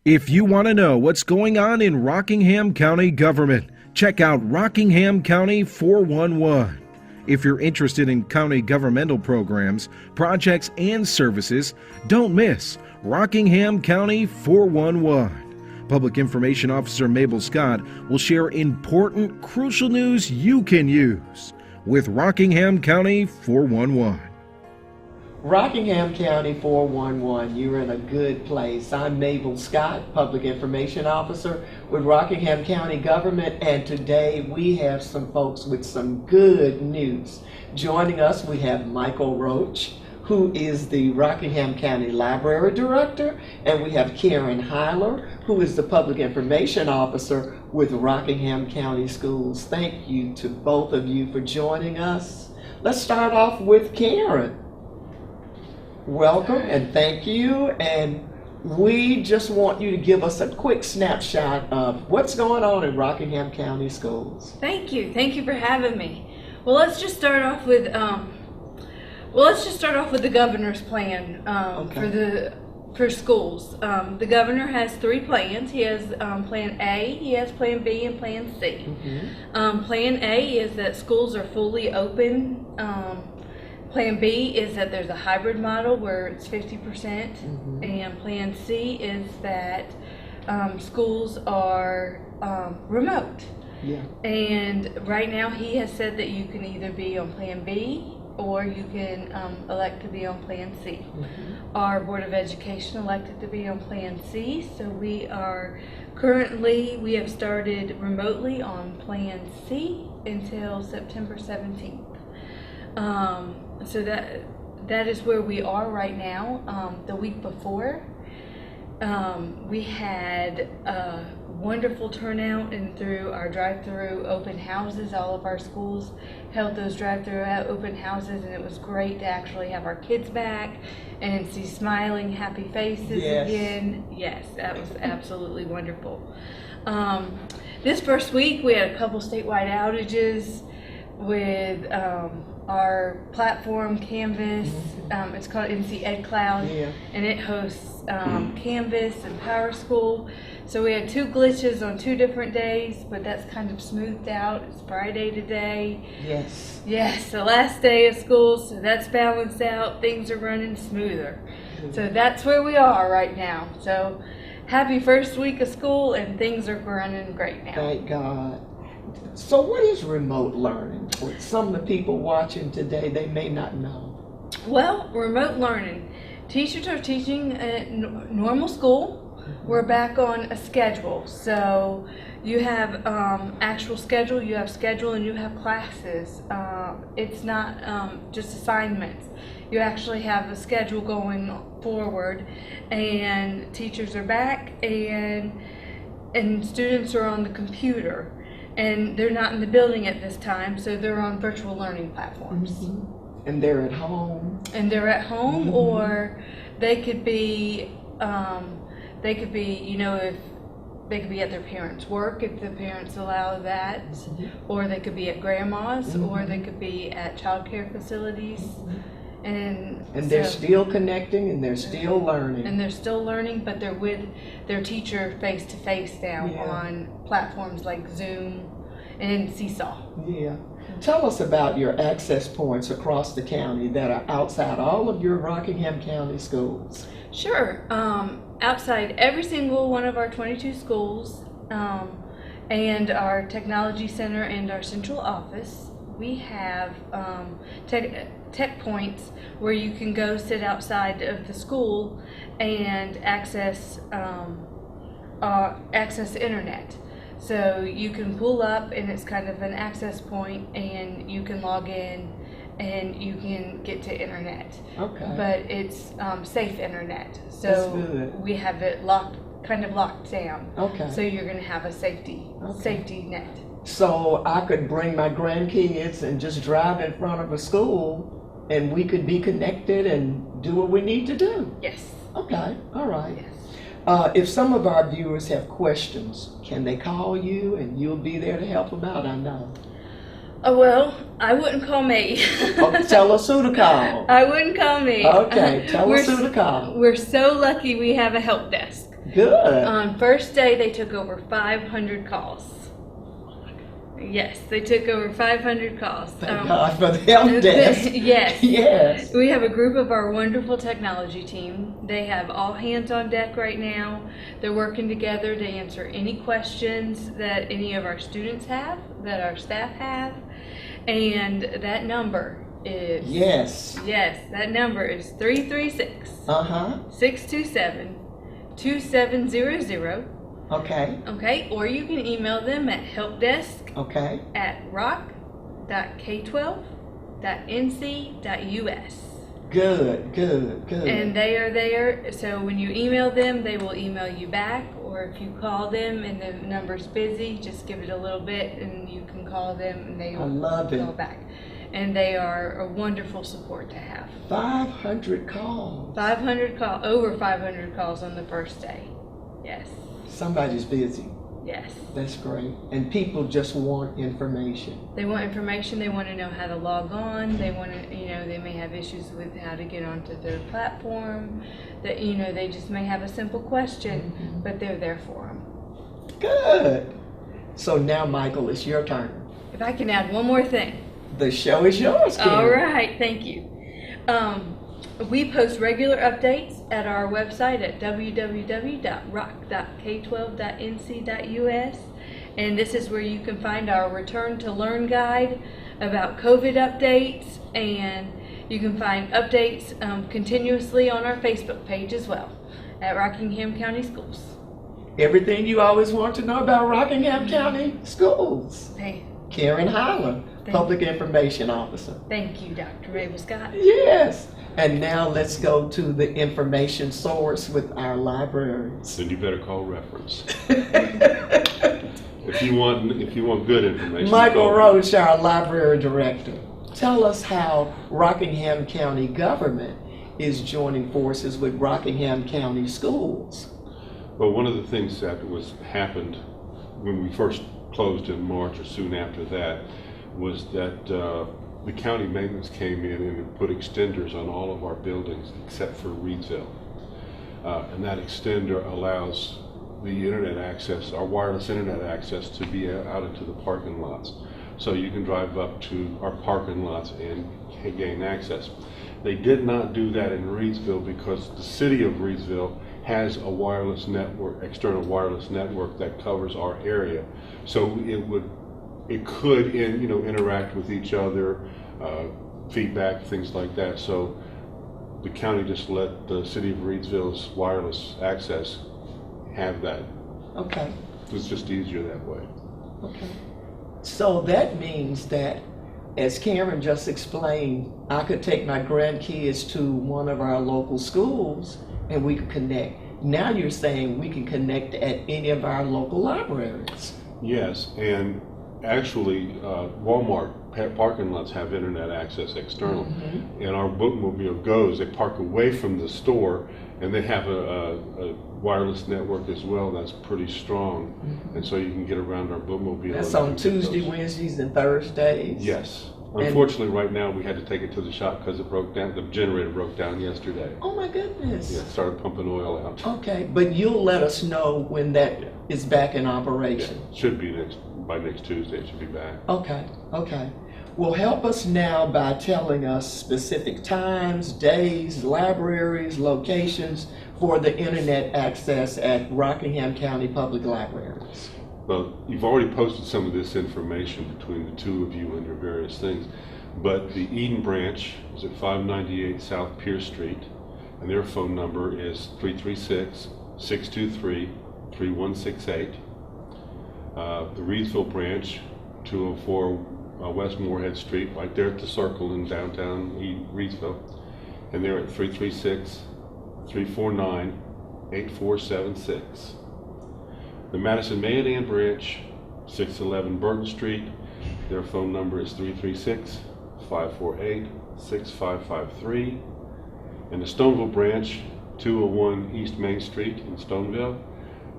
If you want to know what's going on in Rockingham County government, check out Rockingham County 411. If you're interested in county governmental programs, projects, and services, don't miss Rockingham County 411. Public Information Officer Mabel Scott will share important, crucial news you can use with Rockingham County 411. Rockingham County 411, you're in a good place. I'm Mabel Scott, Public Information Officer with Rockingham County Government, and today we have some folks with some good news. Joining us, we have Michael Roach, who is the Rockingham County Library Director, and we have Karen Heiler, who is the Public Information Officer with Rockingham County Schools. Thank you to both of you for joining us. Let's start off with Karen. Welcome and thank you, and we just want you to give us a quick snapshot of what's going on in Rockingham County Schools. Thank you for having me. Well, let's just start off with the governor's plan for schools. The governor has 3 plans. He has Plan A, he has Plan B, and Plan C. Plan A is that schools are fully open. Plan B is that there's a hybrid model where it's 50%, and Plan C is that schools are remote. Yeah. And right now he has said that you can either be on Plan B or you can elect to be on Plan C. Our Board of Education elected to be on Plan C, so we have started remotely on Plan C until September 17th. So that is where we are right now. The week before, we had a wonderful turnout and through our drive-through open houses. All of our schools held those drive-through open houses, and it was great to actually have our kids back and see smiling, happy faces again. Yes, that was absolutely wonderful. This first week, we had a couple statewide outages with our platform Canvas. It's called NC Ed Cloud, and it hosts Canvas and Power School. So we had 2 glitches on 2 different days, but that's kind of smoothed out. It's Friday today. Yes, the last day of school, so that's balanced out. Things are running smoother. So that's where we are right now. So happy first week of school, and things are running great now. Thank God. So what is remote learning? For some of the people watching today, they may not know. Well, remote learning. Teachers are teaching at normal school. We're back on a schedule. So you have actual schedule, you have schedule, and you have classes. It's not just assignments. You actually have a schedule going forward, and teachers are back, and students are on the computer. And they're not in the building at this time, so they're on virtual learning platforms. And they're at home. Or they could be, if they could be at their parents' work if the parents allow that, or they could be at grandma's, or they could be at child care facilities. And they're still connecting, and they're still learning. And they're still learning, but they're with their teacher face to face now on platforms like Zoom and Seesaw. Yeah. Tell us about your access points across the county that are outside all of your Rockingham County schools. Sure. Outside every single one of our 22 schools, and our technology center and our central office, we have tech points where you can go sit outside of the school and access internet. So you can pull up, and it's kind of an access point, and you can log in and you can get to internet. Okay. But it's safe internet. So that's good. We have it kind of locked down. Okay. So you're going to have a safety net. So I could bring my grandkids and just drive in front of a school, and we could be connected and do what we need to do. Yes. Okay. All right. Yes. If some of our viewers have questions, can they call you and you'll be there to help them out? I know. Well, I wouldn't call me. Tell us who to call. I wouldn't call me. Okay, tell us who to call. We're so lucky we have a help desk. Good. On first day, they took over 500 calls. Yes, they took over 500 calls. Thank God for the help desk. Yes. Yes. We have a group of our wonderful technology team. They have all hands on deck right now. They're working together to answer any questions that any of our students have, that our staff have. And that number is... Yes. Yes, that number is 336 Uh-huh. 627 2700. Okay. Okay, or you can email them at helpdesk Okay. at rock.k12.nc.us. Good, good, good. And they are there, so when you email them, they will email you back, or if you call them and the number's busy, just give it a little bit and you can call them and they I love will it. call back. And they are a wonderful support to have. 500 calls. 500 over 500 calls on the first day. Yes, Somebody's busy. yes. That's great. And people just want information. They want information, they want to know how to log on, they want to, they may have issues with how to get onto their platform, that, they just may have a simple question, but they're there for them. Good. So now, Michael, it's your turn. If I can add one more thing. The show is yours, Karen. All right, thank you. We post regular updates at our website at www.rock.k12.nc.us, and this is where you can find our Return to Learn guide about COVID updates, and you can find updates continuously on our Facebook page as well at Rockingham County Schools. Everything you always want to know about Rockingham County Schools. Hey, Karen Highland, Public Information Officer. thank you, Dr. Mabel Scott. Yes. And now let's go to the information source with our libraries. Then you better call reference. If you want good information. Michael call me. Roach, our library director. Tell us how Rockingham County government is joining forces with Rockingham County Schools. Well, one of the things that happened when we first closed in March or soon after that was that the county maintenance came in and put extenders on all of our buildings except for Reedsville. And that extender allows the internet access, our wireless internet access, to be out into the parking lots. So you can drive up to our parking lots and gain access. They did not do that in Reedsville because the city of Reedsville has a wireless network, external wireless network that covers our area. So it could interact with each other, feedback, things like that. So the county just let the city of Reedsville's wireless access have that. Okay. It's just easier that way. Okay. So that means that, as Karen just explained, I could take my grandkids to one of our local schools and we could connect. Now you're saying we can connect at any of our local libraries. Yes, and actually Walmart parking lots have internet access external. And our bookmobile goes, they park away from the store and they have a wireless network as well that's pretty strong. And so you can get around our bookmobile. That's on Tuesday, Wednesdays, and Thursdays? Yes. Unfortunately, right now we had to take it to the shop because it broke down. The generator broke down yesterday. Oh my goodness. Yeah, it started pumping oil out. Okay, but you'll let us know when that is back in operation. Yeah, should be by next Tuesday. It should be back. Okay, okay. Well, help us now by telling us specific times, days, libraries, locations for the internet access at Rockingham County Public Libraries. Well, you've already posted some of this information between the two of you and your various things, but the Eden branch is at 598 South Pierce Street, and their phone number is 336-623-3168. The Reedsville branch, 204 West Moorhead Street, right there at the Circle in downtown Reedsville, and they're at 336-349-8476. The Madison Mayodan branch, 611 Burton Street, their phone number is 336-548-6553. And the Stoneville branch, 201 East Main Street in Stoneville,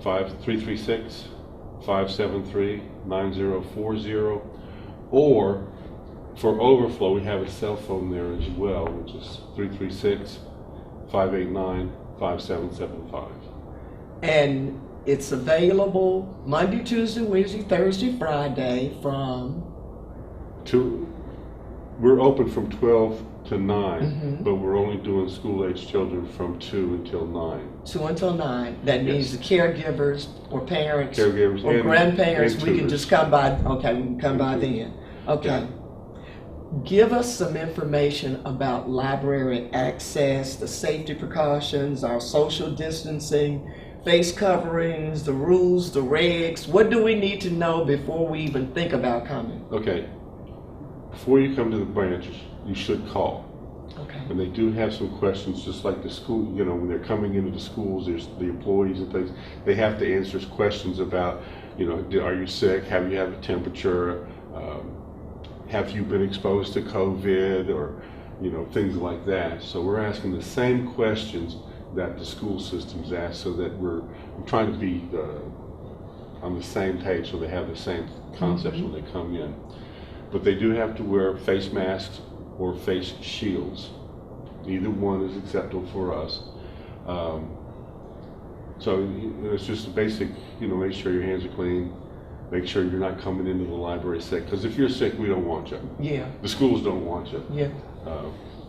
336-573-9040. Or for overflow, we have a cell phone there as well, which is 336-589-5775. And it's available Monday, Tuesday, Wednesday, Thursday, Friday from, We're open from 12 to 9, Mhm. but we're only doing school-age children from 2 until 9. 2 until 9. That means Yes. the caregivers or parents Caregivers or and- grandparents, and we can tutors. just come by. Okay, we can come by then. Okay. Yeah. Give us some information about library access, the safety precautions, our social distancing, face coverings, the rules, the regs. What do we need to know before we even think about coming? Okay. Before you come to the branches, you should call. Okay. And they do have some questions, just like the school, when they're coming into the schools, there's the employees and things, they have to answer questions about, are you sick? Have you had a temperature? Have you been exposed to COVID or, things like that. So we're asking the same questions that the school systems ask so that we're trying to be on the same page so they have the same concepts when they come in. But they do have to wear face masks or face shields. Either one is acceptable for us. So it's just a basic, make sure your hands are clean, make sure you're not coming into the library sick, because if you're sick, we don't want you. Yeah. The schools don't want you. Yeah.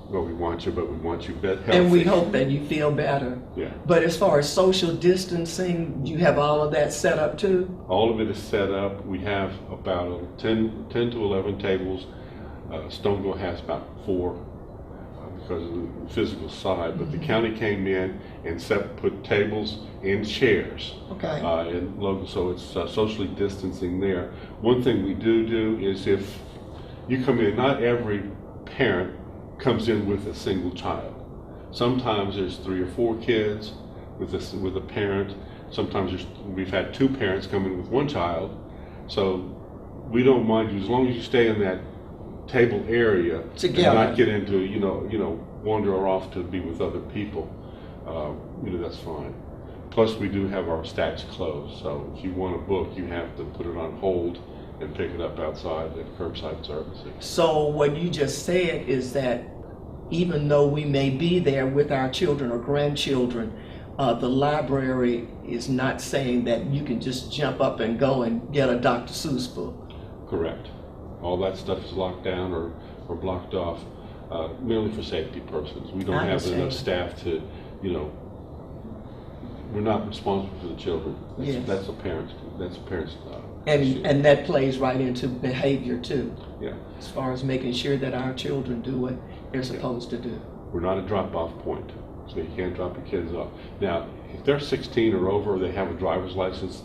Well, we want you, but we want you healthy. And we hope that you feel better. Yeah. But as far as social distancing, you have all of that set up too? All of it is set up. We have about 10 to 11 tables. Stoneville has about 4 because of the physical side, but the county came in and put tables and chairs Okay. in local, so it's socially distancing there. One thing we do is if you come in, not every parent comes in with a single child. Sometimes there's 3 or 4 kids with a parent. Sometimes we've had 2 parents come in with 1 child. So we don't mind you as long as you stay in that table area Together. and not get into wander off to be with other people. That's fine. Plus we do have our stacks closed, so if you want a book you have to put it on hold and pick it up outside at curbside servicing. So what you just said is that even though we may be there with our children or grandchildren, the library is not saying that you can just jump up and go and get a Dr. Seuss book. Correct. All that stuff is locked down or blocked off, merely for safety purposes. We don't I have understand. enough staff to, we're not responsible for the children. Yes. That's a parent's issue. And that plays right into behavior too, Yeah. as far as making sure that our children do what they're supposed to do. We're not a drop-off point, so you can't drop your kids off. Now, if they're 16 or over, they have a driver's license,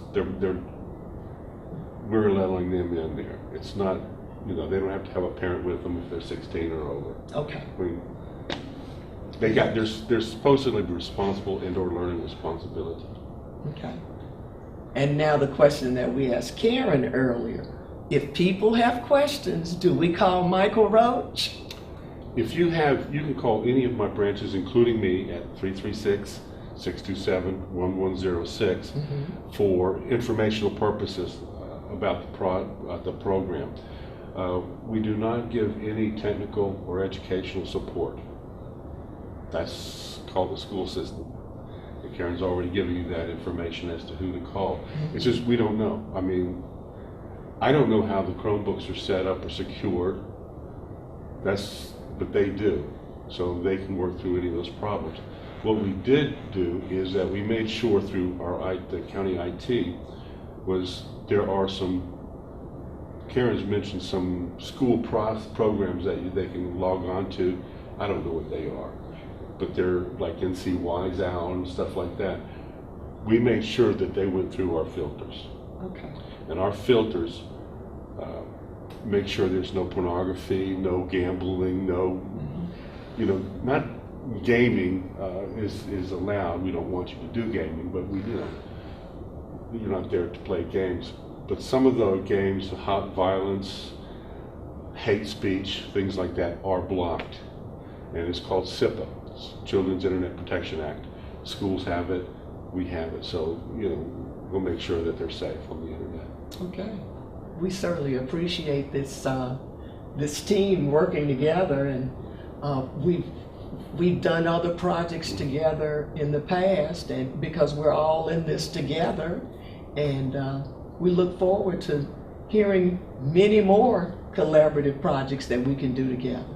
we're allowing them in there. It's not, they don't have to have a parent with them if they're 16 or over. Okay. I mean, they're supposedly responsible and/or learning responsibility. Okay. And now the question that we asked Karen earlier, if people have questions, do we call Michael Roach? If you can call any of my branches, including me, at 336-627-1106 for informational purposes about the program. We do not give any technical or educational support. That's called the school system. And Karen's already given you that information as to who to call. It's just we don't know. I mean, I don't know how the Chromebooks are set up or secured. But they do, so they can work through any of those problems. What we did do is that we made sure through the county IT was there are Karen's mentioned some school programs that they can log on to. I don't know what they are, but they're like NCWise out and stuff like that. We made sure that they went through our filters. Okay. And our filters make sure there's no pornography, no gambling, not gaming is allowed. We don't want you to do gaming, but you're not there to play games. But some of the games, hot violence, hate speech, things like that are blocked. And it's called CIPA, Children's Internet Protection Act. Schools have it, we have it. So, we'll make sure that they're safe on the internet. Okay. We certainly appreciate this team working together, and we've done other projects together in the past, and because we're all in this together, and we look forward to hearing many more collaborative projects that we can do together.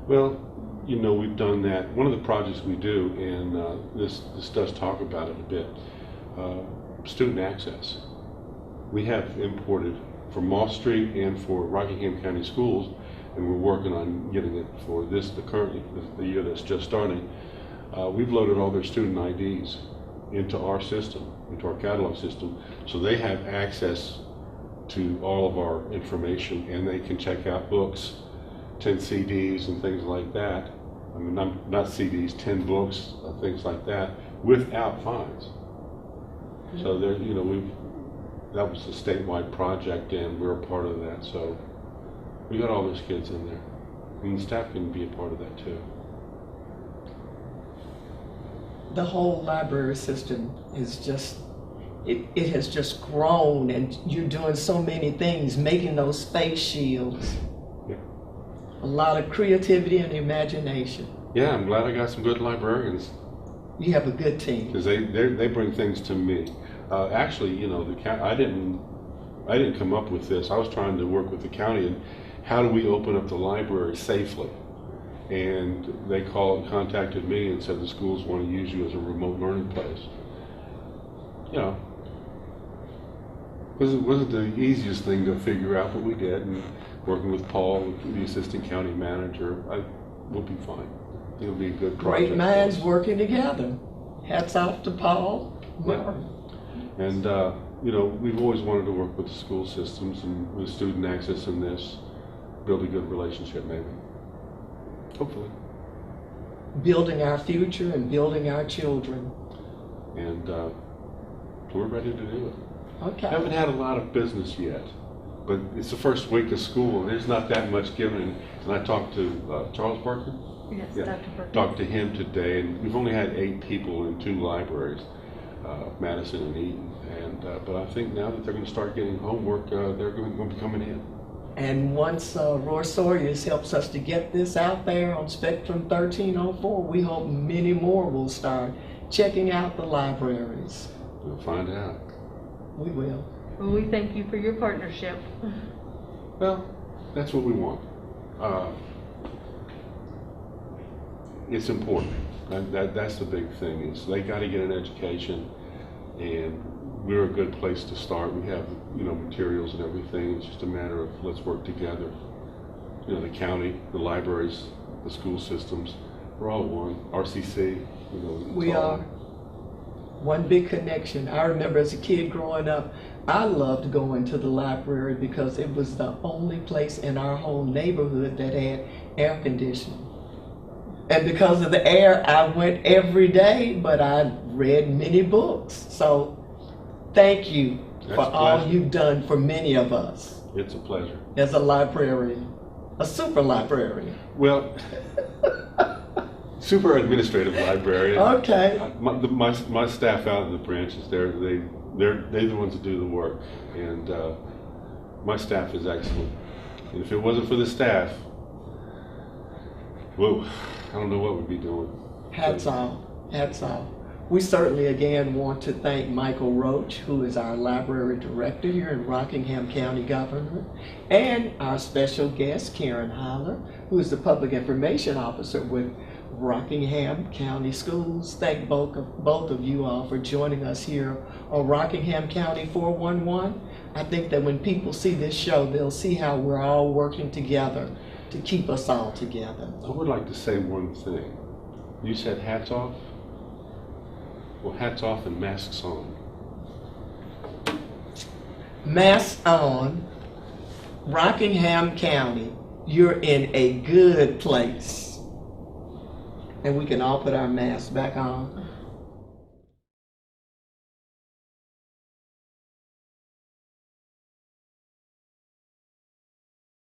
Well, you know, we've done that. One of the projects we do, and this does talk about it a bit, student access. We have imported for Moss Street and for Rockingham County Schools, and we're working on getting it for the year that's just starting. We've loaded all their student IDs into our system, into our catalog system, so they have access to all of our information, and they can check out books, 10 CDs and things like that. I mean, not CDs, 10 books, things like that, without fines. So there, you know, that was a statewide project, and we're a part of that. So we got all those kids in there, and the staff can be a part of that too. The whole library system is just, it has just grown, and you're doing so many things, making those face shields. Yeah. A lot of creativity and imagination. Yeah, I'm glad I got some good librarians. You have a good team. Because they bring things to me. Actually, you know, I didn't come up with this. I was trying to work with the county and how do we open up the library safely? And they contacted me and said the schools want to use you as a remote learning place. You know, it wasn't the easiest thing to figure out, but we did. And working with Paul, the assistant county manager, we'll be fine. It'll be a good project. Great minds working together. Hats off to Paul. Yeah. And you know, we've always wanted to work with the school systems and with student access in this, build a good relationship maybe. Hopefully. Building our future and building our children. And we're ready to do it. Okay. Haven't had a lot of business yet, but it's the first week of school and there's not that much given. And I talked to Charles Barker. Yes, Yeah. Dr. Burke. Talked to him today, and we've only had 8 people in 2 libraries, Madison and Eden. And but I think now that they're going to start getting homework, they're going to be coming in. And once Roy Sawyers helps us to get this out there on Spectrum 1304, we hope many more will start checking out the libraries. We'll find out. We will. Well, we thank you for your partnership. Well, that's what we want. It's important. That's the big thing, is they got to get an education, and we're a good place to start. We have, you know, materials and everything. It's just a matter of let's work together. You know, the county, the libraries, the school systems, we're all one. RCC, you know. We are one big connection. I remember as a kid growing up, I loved going to the library because it was the only place in our whole neighborhood that had air conditioning. And because of the air, I went every day, but I read many books. So thank you for all you've done for many of us. It's a pleasure. As a librarian, a super librarian. Well, super administrative librarian. Okay. My staff out in the branches, they're the ones that do the work, and my staff is excellent. And if it wasn't for the staff, whoa, I don't know what we'd be doing. Hats off, hats off. We certainly again want to thank Michael Roach, who is our library director here in Rockingham County Government, and our special guest, Karen Holler, who is the public information officer with Rockingham County Schools. Thank both of you all for joining us here on Rockingham County 411. I think that when people see this show, they'll see how we're all working together to keep us all together. I would like to say one thing. You said hats off? Well, hats off and masks on. Masks on. Rockingham County, you're in a good place. And we can all put our masks back on.